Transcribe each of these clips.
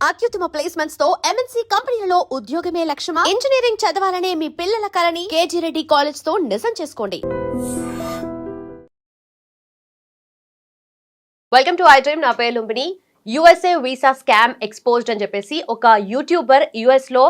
అత్యుత్తమ ప్లేస్మెంట్స్ తో ఎంఎన్సీ కంపెనీలలో ఉద్యోగమే లక్ష్యమా? ఇంజనీరింగ్ చదవాలనే మీ పిల్లల కలని కేజీ రెడ్డి కాలేజ్ తో నిజం చేసుకోండి. Welcome to I dream. నా పేరు Lumbini. USA visa scam exposed అని చెప్పేసి ఒక యూట్యూబర్ యుఎస్ లో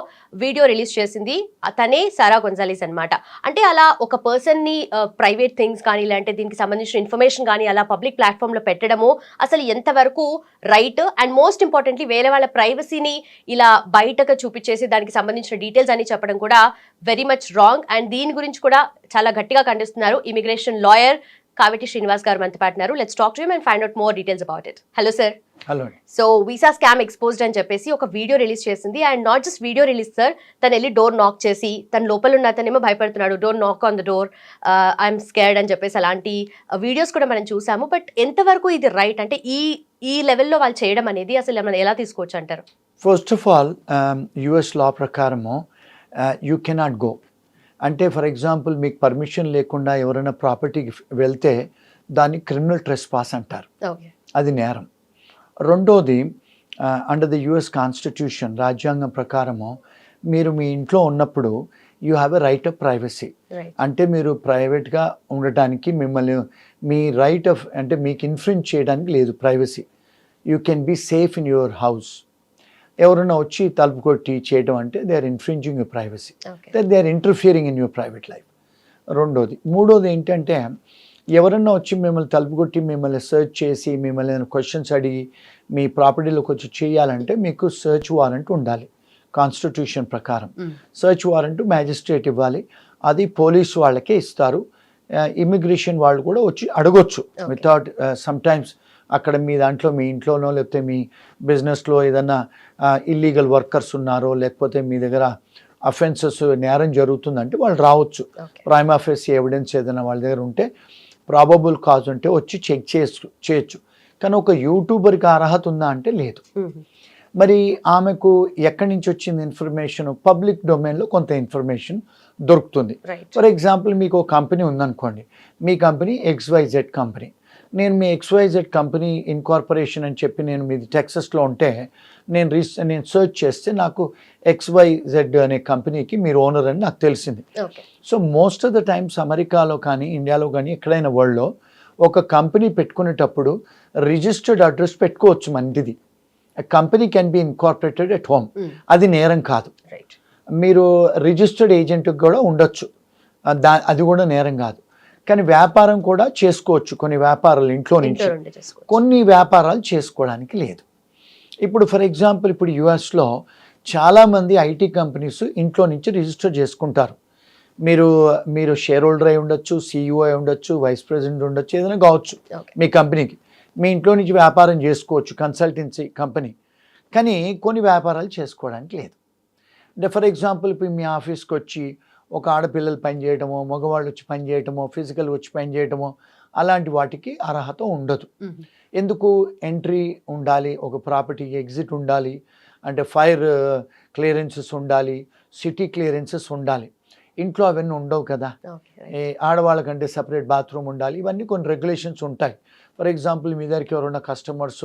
వీడియో రిలీజ్ చేసింది. తనే సారా గొంజాలిస్ అనమాట. అంటే అలా ఒక పర్సన్ ని ప్రైవేట్ థింగ్స్ కానీ లేదంటే దీనికి సంబంధించిన ఇన్ఫర్మేషన్ కానీ అలా పబ్లిక్ ప్లాట్ఫామ్ లో పెట్టడము అసలు ఎంతవరకు రైట్, అండ్ మోస్ట్ ఇంపార్టెంట్లీ వేరే వాళ్ళ ప్రైవసీని ఇలా బయటకు చూపించేసి దానికి సంబంధించిన డీటెయిల్స్ అని చెప్పడం కూడా వెరీ మచ్ రాంగ్. అండ్ దీని గురించి కూడా చాలా గట్టిగా ఖండిస్తున్నారు ఇమిగ్రేషన్ లాయర్ కావేటి శ్రీనివాస్ గారు మనతో పాటున్నారు. Let's talk to him and find out more details about it. Hello sir. Hello. So visa scam exposed అని చెప్పేసి ఒక వీడియో రిలీజ్ చేసింది. And not just video release sir, తను వెళ్ళి డోర్ నాక్ చేసి తన లోపల ఉన్న అతనేమో భయపడుతున్నాడు, door knock on the door, I'm scared అని చెప్పేసి అలాంటి వీడియోస్ కూడా మనం చూసాము. బట్ ఎంతవరకు ఇది రైట్, అంటే ఈ లెవెల్లో వాళ్ళు చేయడం అనేది అసలు మనం ఎలా తీసుకోవచ్చు అంటారు? ఫస్ట్ ఆఫ్ ఆల్ యుఎస్ లా ప్రకారము యూ కెనాట్ గో. అంటే ఫర్ ఎగ్జాంపుల్ మీకు పర్మిషన్ లేకుండా ఎవరైనా ప్రాపర్టీకి వెళ్తే దాన్ని క్రిమినల్ ట్రెస్పాస్ అంటారు. అది నేరం. రెండోది అండర్ ద యుఎస్ కాన్స్టిట్యూషన్ రాజ్యాంగం ప్రకారము మీరు మీ ఇంట్లో ఉన్నప్పుడు you have a right of privacy. అంటే మీరు ప్రైవేట్గా ఉండటానికి మిమ్మల్ని మీ రైట్ ఆఫ్ అంటే మీకు ఇన్ఫ్లుయెన్స్ చేయడానికి లేదు privacy. You can be safe in your house. ఎవరైనా వచ్చి తలుపు కొట్టి చేయడం అంటే they are infringing your privacy, they are interfering in your private life. రెండోది. మూడోది ఏంటంటే ఎవరన్నా వచ్చి మిమ్మల్ని తలుపు కొట్టి మిమ్మల్ని సర్చ్ చేసి మిమ్మల్ని క్వశ్చన్స్ అడిగి మీ ప్రాపర్టీలోకి వచ్చి చేయాలంటే మీకు సర్చ్ వారెంట్ ఉండాలి కాన్స్టిట్యూషన్ ప్రకారం. సర్చ్ వారెంట్ మ్యాజిస్ట్రేట్ ఇవ్వాలి, అది పోలీసు వాళ్ళకే ఇస్తారు. ఇమిగ్రేషన్ వాళ్ళు కూడా వచ్చి అడగొచ్చు వితౌట్ సమ్టైమ్స్ అక్కడ మీ దాంట్లో మీ ఇంట్లోనో లేకపోతే మీ బిజినెస్లో ఏదన్నా ఇల్లీగల్ వర్కర్స్ ఉన్నారో లేకపోతే మీ దగ్గర అఫెన్సెస్ నేరం జరుగుతుందంటే వాళ్ళు రావచ్చు. ప్రైమా ఫేసి ఎవిడెన్స్ ఏదైనా వాళ్ళ దగ్గర ఉంటే ప్రాబబుల్ కాజ్ ఉంటే వచ్చి చెక్ చేయొచ్చు. కానీ ఒక యూట్యూబర్కి అర్హత ఉందా అంటే లేదు. మరి ఆమెకు ఎక్కడి నుంచి వచ్చింది ఇన్ఫర్మేషన్? పబ్లిక్ డొమైన్లో కొంత ఇన్ఫర్మేషన్ దొరుకుతుంది. ఫర్ ఎగ్జాంపుల్ మీకు ఒక కంపెనీ ఉందనుకోండి, మీ కంపెనీ XYZ కంపెనీ. నేను మీ XYZ కంపెనీ ఇన్కార్పొరేషన్ అని చెప్పి నేను మీది టెక్సస్లో ఉంటే నేను సర్చ్ చేస్తే నాకు XYZ అనే కంపెనీకి మీరు ఓనర్ అని నాకు తెలిసింది. So most of the times అమెరికాలో కానీ ఇండియాలో కానీ ఎక్కడైనా వరల్డ్లో ఒక కంపెనీ పెట్టుకునేటప్పుడు రిజిస్టర్డ్ అడ్రస్ పెట్టుకోవచ్చు మందిది. Company can be incorporated at home. అది నేరం కాదు. మీరు రిజిస్టర్డ్ ఏజెంట్కి కూడా ఉండొచ్చు, అది కూడా నేరం కాదు. కానీ వ్యాపారం కూడా చేసుకోవచ్చు. కొన్ని వ్యాపారాలు ఇంట్లో నుంచి, కొన్ని వ్యాపారాలు చేసుకోవడానికి లేదు. ఇప్పుడు ఫర్ ఎగ్జాంపుల్ ఇప్పుడు యుఎస్లో చాలామంది ఐటీ కంపెనీస్ ఇంట్లో నుంచి రిజిస్టర్ చేసుకుంటారు. మీరు షేర్ హోల్డర్ అయి ఉండొచ్చు, CEO అయి ఉండొచ్చు, వైస్ ప్రెసిడెంట్ ఉండొచ్చు, ఏదైనా కావచ్చు. మీ కంపెనీకి మీ ఇంట్లో నుంచి వ్యాపారం చేసుకోవచ్చు, కన్సల్టెన్సీ కంపెనీ. కానీ కొన్ని వ్యాపారాలు చేసుకోవడానికి లేదు. అంటే ఫర్ ఎగ్జాంపుల్ ఇప్పుడు మీ ఆఫీస్కి వచ్చి ఒక ఆడపిల్లలు పనిచేయటమో, మగవాళ్ళు వచ్చి పనిచేయటమో, ఫిజికల్ వచ్చి పనిచేయటమో అలాంటి వాటికి అర్హత ఉండదు. ఎందుకు? ఎంట్రీ ఉండాలి, ఒక ప్రాపర్టీకి ఎగ్జిట్ ఉండాలి, అంటే ఫైర్ క్లియరెన్సెస్ ఉండాలి, సిటీ క్లియరెన్సెస్ ఉండాలి. ఇంట్లో అవన్నీ ఉండవు కదా. ఆడవాళ్ళకంటే సపరేట్ బాత్రూమ్ ఉండాలి, ఇవన్నీ కొన్ని రెగ్యులేషన్స్ ఉంటాయి. ఫర్ ఎగ్జాంపుల్ మీ దగ్గరికి ఎవరైనా కస్టమర్స్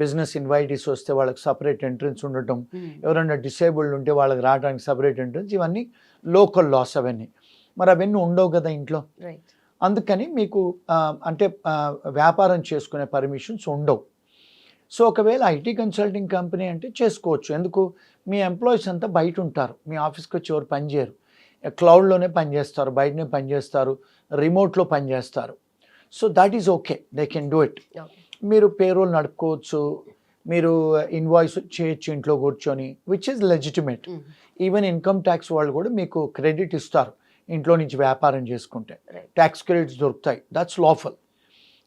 బిజినెస్ ఇన్వైటీస్ వస్తే వాళ్ళకి సపరేట్ ఎంట్రన్స్ ఉండటం, ఎవరైనా డిసేబుల్డ్ ఉంటే వాళ్ళకి రావడానికి సపరేట్ ఎంట్రన్స్, ఇవన్నీ లోకల్ లాస్ అవన్నీ. మరి అవన్నీ ఉండవు కదా ఇంట్లో. అందుకని మీకు అంటే వ్యాపారం చేసుకునే పర్మిషన్స్ ఉండవు. సో ఒకవేళ ఐటీ కన్సల్టింగ్ కంపెనీ అంటే చేసుకోవచ్చు. ఎందుకు? మీ ఎంప్లాయీస్ అంతా బయట ఉంటారు, మీ ఆఫీస్కి వచ్చి ఎవరు పనిచేయరు, క్లౌడ్లోనే పనిచేస్తారు, బయటనే పనిచేస్తారు, రిమోట్లో పనిచేస్తారు. So that is okay, they can do it. మీరు పేరోల్ నడుపుకోవచ్చు, మీరు ఇన్వాయిస్ చేయొచ్చు ఇంట్లో కూర్చొని, which is legitimate. Even income tax వాళ్ళు కూడా మీకు క్రెడిట్ ఇస్తారు ఇంట్లో నుంచి వ్యాపారం చేసుకుంటే, ట్యాక్స్ క్రెడిట్స్ దొరుకుతాయి, దట్స్ లాఫుల్.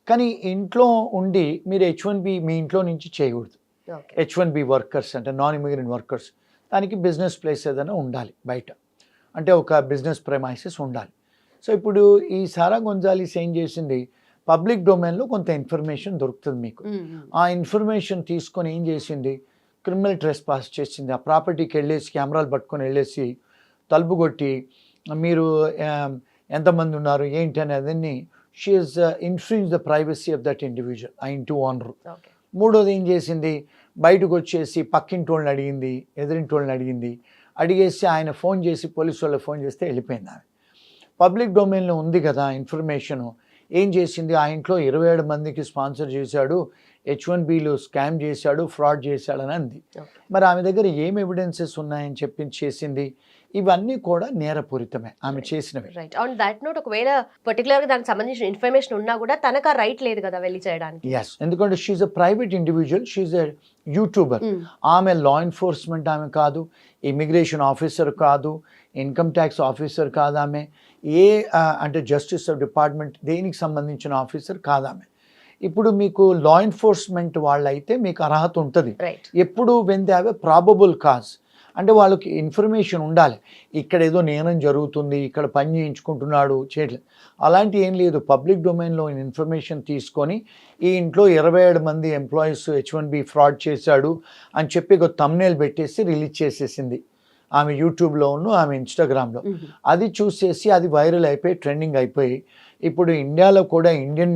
కానీ ఇంట్లో ఉండి మీరు H1B మీ ఇంట్లో నుంచి చేయకూడదు. H1B వర్కర్స్ అంటే నాన్ ఇమిగ్రెంట్ వర్కర్స్, దానికి బిజినెస్ ప్లేస్ ఏదైనా ఉండాలి బయట, అంటే ఒక బిజినెస్ ప్రెమైసెస్ ఉండాలి. సో ఇప్పుడు ఈ సారా గొంజాలిస్ ఏం చేసింది, పబ్లిక్ డొమైన్లో కొంత ఇన్ఫర్మేషన్ దొరుకుతుంది మీకు. ఆ ఇన్ఫర్మేషన్ తీసుకొని ఏం చేసింది, క్రిమినల్ ట్రెస్పాస్ చేసింది. ఆ ప్రాపర్టీకి వెళ్ళేసి కెమెరాలు పట్టుకొని వెళ్ళేసి తలుపు కొట్టి మీరు ఎంతమంది ఉన్నారు ఏంటి అనేదాన్ని she is influence the privacy of that individual, ఆ ఇంటి ఓనర్. మూడోది ఏం చేసింది, బయటకు వచ్చేసి పక్కింటి వాళ్ళని అడిగింది, ఎదురింటి వాళ్ళని అడిగింది, అడిగేసి ఆయన ఫోన్ చేసి పోలీసు వాళ్ళకి ఫోన్ చేస్తే వెళ్ళిపోయింది ఆమె. పబ్లిక్ డొమైన్లో ఉంది కదా ఇన్ఫర్మేషను. ఏం చేసింది, ఆ ఇంట్లో 27 మందికి స్పాన్సర్ చేశాడు, H1Bలు స్కామ్ చేశాడు, ఫ్రాడ్ చేశాడని అంది. మరి ఆమె దగ్గర ఏం ఎవిడెన్సెస్ ఉన్నాయని చెప్పి చేసింది. ఇవన్నీ కూడా నేరపూరితమే ఆమె చేసినవి. రైట్. ఆన్ దట్ నోట్, ఒకవేళ పర్టికులర్ గా దానికి సంబంధించిన ఇన్ఫర్మేషన్ ఉన్నా కూడా తనకు ఆ రైట్ లేదు కదా వెళ్ళి చేయడానికి. ఎస్, ఎందుకంటే she's a private individual, she's a YouTuber. ఆమె లా ఎన్ఫోర్స్మెంట్ ఆమె కాదు, ఇమిగ్రేషన్ ఆఫీసర్ కాదు, ఇన్కమ్ ట్యాక్స్ ఆఫీసర్ కాదు ఆమె, అంటే జస్టిస్ ఆఫ్ డిపార్ట్మెంట్ దేనికి సంబంధించిన ఆఫీసర్ కాదు ఆమె. ఇప్పుడు మీకు లా ఎన్ఫోర్స్మెంట్ వాళ్ళైతే మీకు అర్హత ఉంటుంది. ఎప్పుడు when they have a probable cause, అంటే వాళ్ళకి ఇన్ఫర్మేషన్ ఉండాలి. ఇక్కడ ఏదో నేరం జరుగుతుంది, ఇక్కడ పని చేయించుకుంటున్నాడు, చేయట్లేదు, అలాంటి ఏం లేదు. పబ్లిక్ డొమైన్లో ఇన్ఫర్మేషన్ తీసుకొని ఈ ఇంట్లో 27 మంది ఎంప్లాయీస్ H1B ఫ్రాడ్ చేశాడు అని చెప్పి ఒక థంబ్నెయిల్ పెట్టేసి రిలీజ్ చేసేసింది ఆమె యూట్యూబ్లోను, ఆమె ఇన్స్టాగ్రామ్లో. అది చూసేసి అది వైరల్ అయిపోయి ట్రెండింగ్ అయిపోయి ఇప్పుడు ఇండియాలో కూడా ఇండియన్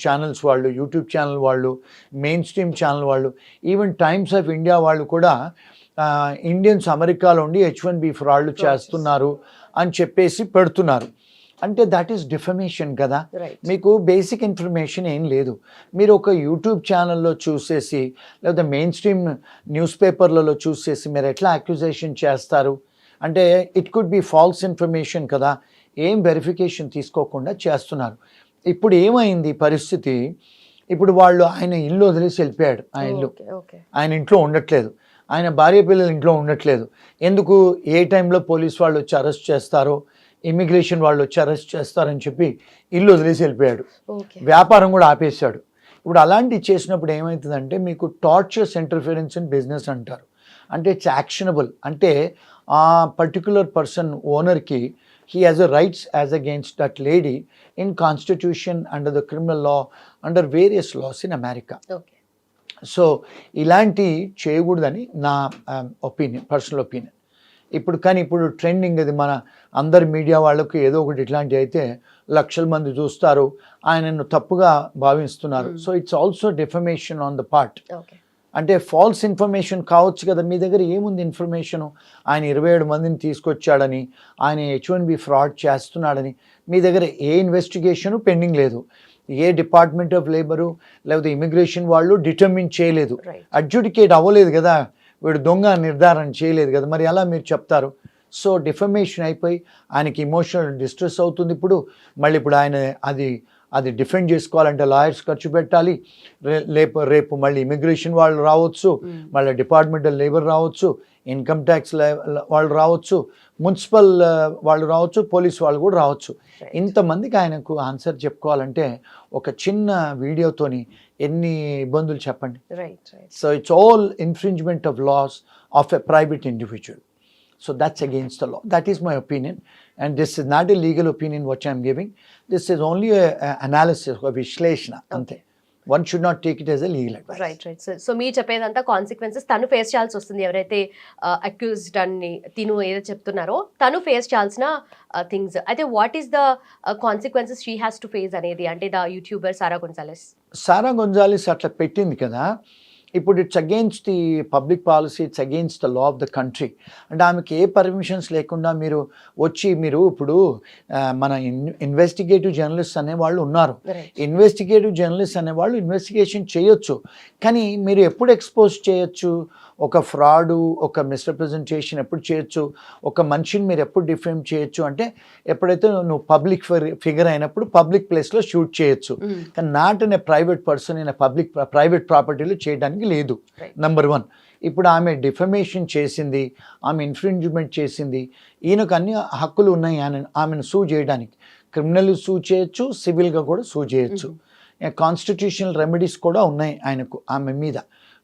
ఛానల్స్ వాళ్ళు, యూట్యూబ్ ఛానల్ వాళ్ళు, మెయిన్ స్ట్రీమ్ ఛానల్ వాళ్ళు, ఈవెన్ టైమ్స్ ఆఫ్ ఇండియా వాళ్ళు కూడా ఇండియన్స్ అమెరికాలో ఉండి H1B ఫ్రాడ్లు చేస్తున్నారు అని చెప్పేసి పెడుతున్నారు. అంటే దట్ ఈస్ డిఫమేషన్ కదా. మీకు బేసిక్ ఇన్ఫర్మేషన్ ఏం లేదు. మీరు ఒక యూట్యూబ్ ఛానల్లో చూసేసి లేదా మెయిన్ స్ట్రీమ్ న్యూస్ పేపర్లలో చూసేసి మీరు ఎట్లా అక్యూజేషన్ చేస్తారు? అంటే it could be false information కదా. ఏం వెరిఫికేషన్ తీసుకోకుండా చేస్తున్నారు. ఇప్పుడు ఏమైంది పరిస్థితి, ఇప్పుడు వాళ్ళు ఆయన ఇల్లు వదిలేసి వెళ్ళిపోయాడు. ఆయన ఇంట్లో ఉండట్లేదు, ఆయన భార్య పిల్లలు ఇంట్లో ఉండట్లేదు. ఎందుకు? ఏ టైంలో పోలీస్ వాళ్ళు వచ్చి అరెస్ట్ చేస్తారో, ఇమిగ్రేషన్ వాళ్ళు వచ్చి అరెస్ట్ చేస్తారని చెప్పి ఇల్లు వదిలేసి వెళ్ళిపోయాడు. వ్యాపారం కూడా ఆపేశాడు. ఇప్పుడు అలాంటివి చేసినప్పుడు ఏమవుతుందంటే మీకు టార్చర్స్ ఇంటర్ఫిరెన్స్ ఇన్ బిజినెస్ అంటారు. అంటే ఇట్స్ యాక్షనబుల్. అంటే ఆ పర్టిక్యులర్ పర్సన్ ఓనర్కి he has a rights as against that lady in constitution, under the criminal law, under various laws in America. Okay. So ఇలాంటి చేయకూడదని నా ఒపీనియన్, పర్సనల్ ఒపీనియన్. ఇప్పుడు trending అది, మన అందరి మీడియా వాళ్ళకి ఏదో ఒకటి ఇట్లాంటివి అయితే లక్షల మంది చూస్తారు, ఆయనను తప్పుగా భావిస్తున్నారు. So it's also defamation on the part. అంటే ఫాల్స్ ఇన్ఫర్మేషన్ కావచ్చు కదా. మీ దగ్గర ఏముంది ఇన్ఫర్మేషను? ఆయన 27 మందిని తీసుకొచ్చాడని, ఆయన H1B ఫ్రాడ్ చేస్తున్నాడని మీ దగ్గర ఏ ఇన్వెస్టిగేషను పెండింగ్ లేదు. ఏ డిపార్ట్మెంట్ ఆఫ్ లేబరు లేకపోతే ఇమిగ్రేషన్ వాళ్ళు డిటర్మిన్ చేయలేదు, అడ్జుడికేట్ అవ్వలేదు కదా, వీడు దొంగ నిర్ధారణ చేయలేదు కదా. మరి ఎలా మీరు చెప్తారు? సో డిఫమేషన్ అయిపోయి ఆయనకి ఇమోషనల్ డిస్ట్రెస్ అవుతుంది. ఇప్పుడు ఆయన అది డిఫెండ్ చేసుకోవాలంటే లాయర్స్ ఖర్చు పెట్టాలి. రేపు మళ్ళీ ఇమిగ్రేషన్ వాళ్ళు రావచ్చు, మళ్ళీ డిపార్ట్మెంట్ ఆఫ్ లేబర్ రావచ్చు, ఇన్కమ్ ట్యాక్స్ వాళ్ళు రావచ్చు, మున్సిపల్ వాళ్ళు రావచ్చు, పోలీస్ వాళ్ళు కూడా రావచ్చు. ఇంతమందికి ఆయనకు ఆన్సర్ చెప్పుకోవాలంటే ఒక చిన్న వీడియోతోని ఎన్ని ఇబ్బందులు చెప్పండి. So it's all infringement of laws of a private individual. So that's against the law. That is my opinion, and this is not a legal opinion what I am giving. This is only a analysis of Vishleshana. Okay. One should not take it as a legal advice. Right. So మీరు చెప్పేదంతా consequences తను face చేయాల్సి వస్తుంది. ఎవరైతే accused అని తిను ఏదో చెప్తున్నారో తను ఫేస్ చేయాల్సిన థింగ్స్. అయితే what is the consequences she has to face అనేది, అంటే ద యూట్యూబర్ సారా గొంజాలెస్ అట్లా పెట్టింది కదా. ఇప్పుడు it's against the public policy, it's against the law of the country. అంటే ఆమెకి ఏ పర్మిషన్స్ లేకుండా మీరు ఇప్పుడు మన ఇన్వెస్టిగేటివ్ జర్నలిస్ట్ అనేవాళ్ళు ఉన్నారు. ఇన్వెస్టిగేటివ్ జర్నలిస్ట్ అనేవాళ్ళు ఇన్వెస్టిగేషన్ చేయొచ్చు, కానీ మీరు ఎప్పుడు ఎక్స్పోజ్ చేయొచ్చు? ఒక ఫ్రాడు, ఒక మిస్రిప్రజెంటేషన్ ఎప్పుడు చేయొచ్చు? ఒక మనిషిని మీరు ఎప్పుడు డిఫేమ్ చేయొచ్చు అంటే ఎప్పుడైతే నువ్వు పబ్లిక్ ఫిగర్ అయినప్పుడు పబ్లిక్ ప్లేస్లో షూట్ చేయొచ్చు, కానీ not in a private person in private ప్రాపర్టీలో చేయడానికి లేదు. నెంబర్ 1. ఇప్పుడు ఆమె డిఫమేషన్ చేసింది, ఆమె ఇన్ఫ్రింజ్మెంట్ చేసింది. ఈయనకు అన్ని హక్కులు ఉన్నాయి ఆమెను సూ చేయడానికి. క్రిమినల్ సూ చేయొచ్చు, సివిల్గా కూడా సూ చేయొచ్చు. కాన్స్టిట్యూషనల్ రెమెడీస్ కూడా ఉన్నాయి ఆయనకు, ఆమె మీద.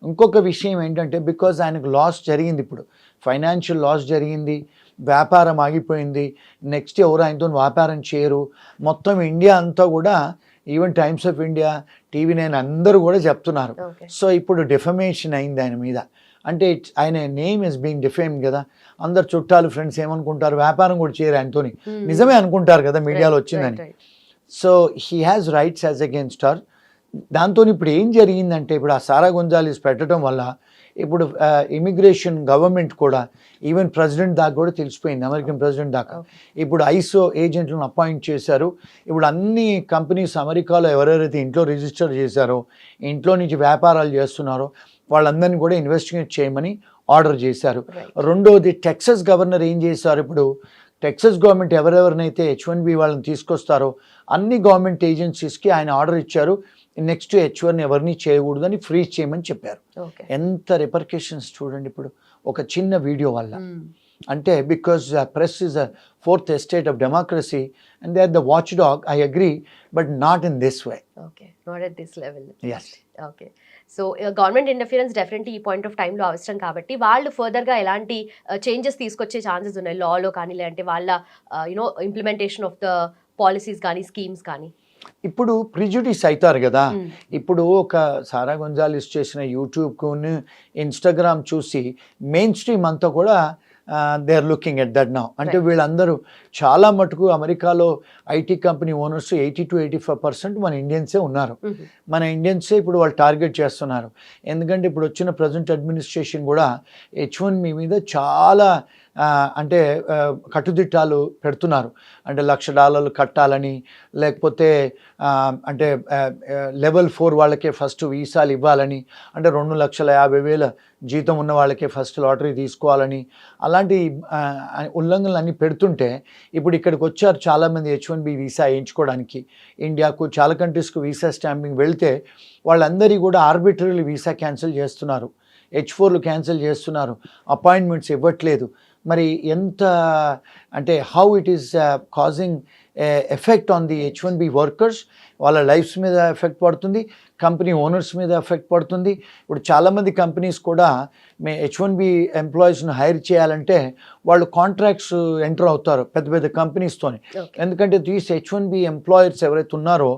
ఇంకొక విషయం ఏంటంటే బికాజ్ ఆయనకు లాస్ జరిగింది, ఇప్పుడు ఫైనాన్షియల్ లాస్ జరిగింది, వ్యాపారం ఆగిపోయింది, నెక్స్ట్ ఎవరు ఆయనతో వ్యాపారం చేయరు. మొత్తం ఇండియా అంతా కూడా, even times of India, TV9 అందరూ కూడా చెప్తున్నారు. సో ఇప్పుడు డిఫమేషన్ అయింది ఆయన మీద. అంటే ఆయన నేమ్ ఇస్ బీయింగ్ డిఫేమ్ కదా. అందరు చుట్టాలు, ఫ్రెండ్స్ ఏమనుకుంటారు? వ్యాపారం కూడా చేయరు ఆయనతోని, నిజమే అనుకుంటారు కదా మీడియాలో వచ్చిందని. So he has rights as against her. దాంతో ఇప్పుడు ఏం జరిగిందంటే ఇప్పుడు ఆ సారా గొంజాలెస్ పెట్టడం వల్ల ఇప్పుడు ఇమిగ్రేషన్ గవర్నమెంట్ కూడా ఈవెన్ ప్రెసిడెంట్ దాకా కూడా తెలిసిపోయింది, అమెరికన్ ప్రెసిడెంట్ దాకా. ఇప్పుడు ఐసో ఏజెంట్లను అపాయింట్ చేశారు. ఇప్పుడు అన్ని కంపెనీస్ అమెరికాలో ఎవరెవరైతే ఇంట్లో రిజిస్టర్ చేశారో, ఇంట్లో నుంచి వ్యాపారాలు చేస్తున్నారో వాళ్ళందరినీ కూడా ఇన్వెస్టిగేట్ చేయమని ఆర్డర్ చేశారు. రెండోది టెక్సస్ గవర్నర్ ఏం చేశారు, ఇప్పుడు టెక్సస్ గవర్నమెంట్ ఎవరెవరినైతే H1B వాళ్ళని తీసుకొస్తారో అన్ని గవర్నమెంట్ ఏజెన్సీస్కి ఆయన ఆర్డర్ ఇచ్చారు, నెక్స్ట్ H1 ఎవరిని చేయకూడదని ఫ్రీజ్ చేయమని చెప్పారు. ఎంత రిపర్కేషన్స్ చూడండి ఇప్పుడు ఒక చిన్న వీడియో వల్ల. అంటే because press is a fourth estate of democracy and they are the watchdog, I agree, but not in this way. Okay, not at this level. Yes. Okay, so government interference definitely ఈ point of టైంలో అవసరం కాబట్టి వాళ్ళు ఫర్దర్గా ఎలాంటి changes తీసుకొచ్చే chances ఉన్నాయి లాలో కానీ, లేదంటే వాళ్ళ you know implementation of the policies కానీ, స్కీమ్స్ కానీ? ఇప్పుడు ప్రిజుడిస్ అవుతారు కదా. ఇప్పుడు ఒక సారా గొంజాలిస్ చేసిన యూట్యూబ్కు ఇన్స్టాగ్రామ్ చూసి మెయిన్ స్ట్రీమ్ అంతా కూడా they are looking at that now. అంటే వీళ్ళందరూ చాలా మటుకు అమెరికాలో ఐటీ కంపెనీ ఓనర్స్ 80-85% మన ఇండియన్సే ఉన్నారు. మన ఇండియన్సే ఇప్పుడు వాళ్ళు టార్గెట్ చేస్తున్నారు. ఎందుకంటే ఇప్పుడు వచ్చిన ప్రజెంట్ అడ్మినిస్ట్రేషన్ కూడా H1B మీద చాలా అంటే కట్టుదిట్టాలు పెడుతున్నారు. అంటే $1,00,000 కట్టాలని, లేకపోతే అంటే లెవెల్ 4 వాళ్ళకే ఫస్ట్ వీసాలు ఇవ్వాలని, అంటే 2,50,000 జీతం ఉన్న వాళ్ళకే ఫస్ట్ లాటరీ తీసుకోవాలని, అలాంటి ఉల్లంఘనలు అన్నీ పెడుతుంటే ఇప్పుడు ఇక్కడికి వచ్చారు చాలామంది H1B వీసా వేయించుకోవడానికి. ఇండియాకు చాలా కంట్రీస్కు వీసా స్టాంపింగ్ వెళ్తే వాళ్ళందరి కూడా ఆర్బిటరీలు వీసా క్యాన్సిల్ చేస్తున్నారు, H4లు క్యాన్సిల్ చేస్తున్నారు, అపాయింట్మెంట్స్ ఇవ్వట్లేదు. మరి ఎంత అంటే how it is causing effect on the H1B workers, వాళ్ళ లైఫ్స్ మీద ఎఫెక్ట్ పడుతుంది, కంపెనీ ఓనర్స్ మీద ఎఫెక్ట్ పడుతుంది. ఇప్పుడు చాలామంది కంపెనీస్ కూడా H1B ఎంప్లాయీస్ను హైర్ చేయాలంటే వాళ్ళు కాంట్రాక్ట్స్ ఎంటర్ అవుతారు పెద్ద పెద్ద కంపెనీస్తోని. ఎందుకంటే దీస్ H1B ఎంప్లాయర్స్ ఎవరైతే ఉన్నారో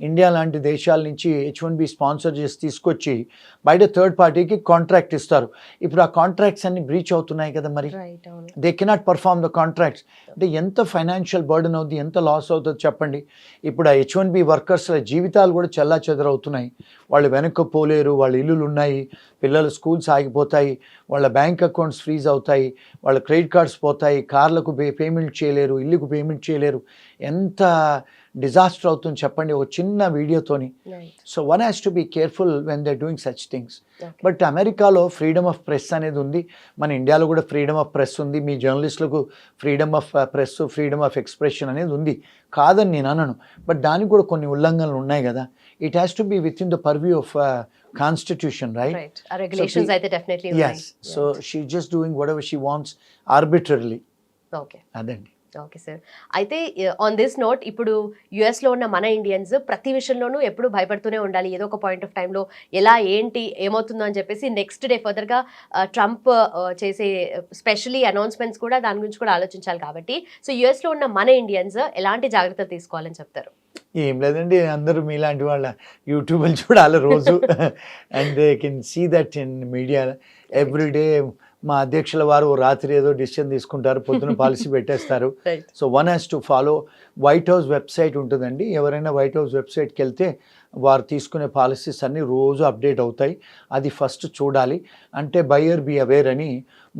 ఇండియా లాంటి దేశాల నుంచి H1B స్పాన్సర్ చేసి తీసుకొచ్చి బయట థర్డ్ పార్టీకి కాంట్రాక్ట్ ఇస్తారు. ఇప్పుడు ఆ కాంట్రాక్ట్స్ అన్ని బ్రీచ్ అవుతున్నాయి కదా, మరి they cannot perform the contracts. అంటే ఎంత ఫైనాన్షియల్ బర్డెన్ అవుతుంది, ఎంత లాస్ అవుతుంది చెప్పండి. ఇప్పుడు ఆ H1B వర్కర్స్ల జీవితాలు కూడా చెల్లాచెదరవుతున్నాయి. వాళ్ళు వెనక్కి పోలేరు, వాళ్ళ ఇల్లులు ఉన్నాయి, పిల్లల స్కూల్స్ ఆగిపోతాయి, వాళ్ళ బ్యాంక్ అకౌంట్స్ ఫ్రీజ్ అవుతాయి, వాళ్ళ క్రెడిట్ కార్డ్స్ పోతాయి, కార్లకు పేమెంట్ చేయలేరు, ఇల్లుకు పేమెంట్ చేయలేరు. ఎంత డిజాస్టర్ అవుతుంది చెప్పండి ఒక చిన్న వీడియోతోని. So one has to be careful when they doing such things. But అమెరికాలో ఫ్రీడమ్ ఆఫ్ ప్రెస్ అనేది ఉంది, మన ఇండియాలో కూడా ఫ్రీడమ్ ఆఫ్ ప్రెస్ ఉంది. మీ జర్నలిస్టులకు freedom of press, freedom of expression అనేది ఉంది, కాదని నేను అనను. బట్ దానికి కూడా కొన్ని ఉల్లంఘనలు ఉన్నాయి కదా. It has to be within the purview of Constitution, right? Regulations అయితే definitely ఉన్నాయి. Yes. So she's just doing whatever she wants arbitrarily. Okay. అదండి. ఓకే సార్, అయితే ఆన్ దిస్ నోట్ ఇప్పుడు యుఎస్లో ఉన్న మన ఇండియన్స్ ప్రతి విషయంలోనూ ఎప్పుడు భయపడుతూనే ఉండాలి, ఏదో ఒక పాయింట్ ఆఫ్ టైంలో ఎలా ఏంటి ఏమవుతుందో అని చెప్పేసి నెక్స్ట్ డే ఫర్దర్గా ట్రంప్ చేసే స్పెషలీ అనౌన్స్మెంట్స్ కూడా దాని గురించి కూడా ఆలోచించాలి. కాబట్టి సో యుఎస్లో ఉన్న మన ఇండియన్స్ ఎలాంటి జాగ్రత్తలు తీసుకోవాలని చెప్తారు? ఏం లేదండి, అందరూ మీలాంటి వాళ్ళ యూట్యూబ్లు చూడాలి రోజు and they can see that in media every day. మా అధ్యక్షుల వారు రాత్రి ఏదో డిసిషన్ తీసుకుంటారు, పొద్దున పాలసీ పెట్టేస్తారు. So one has to follow. White house website ఉంటుందండి, ఎవరైనా వైట్ హౌస్ వెబ్సైట్కి వెళ్తే వారు తీసుకునే పాలసీస్ అన్నీ రోజు అప్డేట్ అవుతాయి, అది ఫస్ట్ చూడాలి. అంటే బయర్ బీ అవేర్ అని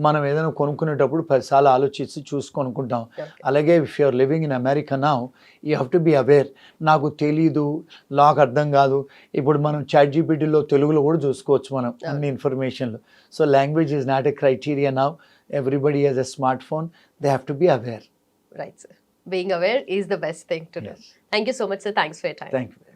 మనం ఏదైనా కొనుక్కునేటప్పుడు 10 సార్లు ఆలోచించి చూసి కొనుక్కుంటాం. అలాగే if you're living in America now you have to be aware. నాకు తెలీదు, లాకు అర్థం కాదు, ఇప్పుడు మనం ChatGPTలో తెలుగులో కూడా చూసుకోవచ్చు మనం అన్ని ఇన్ఫర్మేషన్లు. So language is not a criteria now. Everybody has a smartphone. They have to be aware. Right, sir. Being aware is the best thing to do. Yes. Thank you so much, sir. Thanks for your time. Thank you.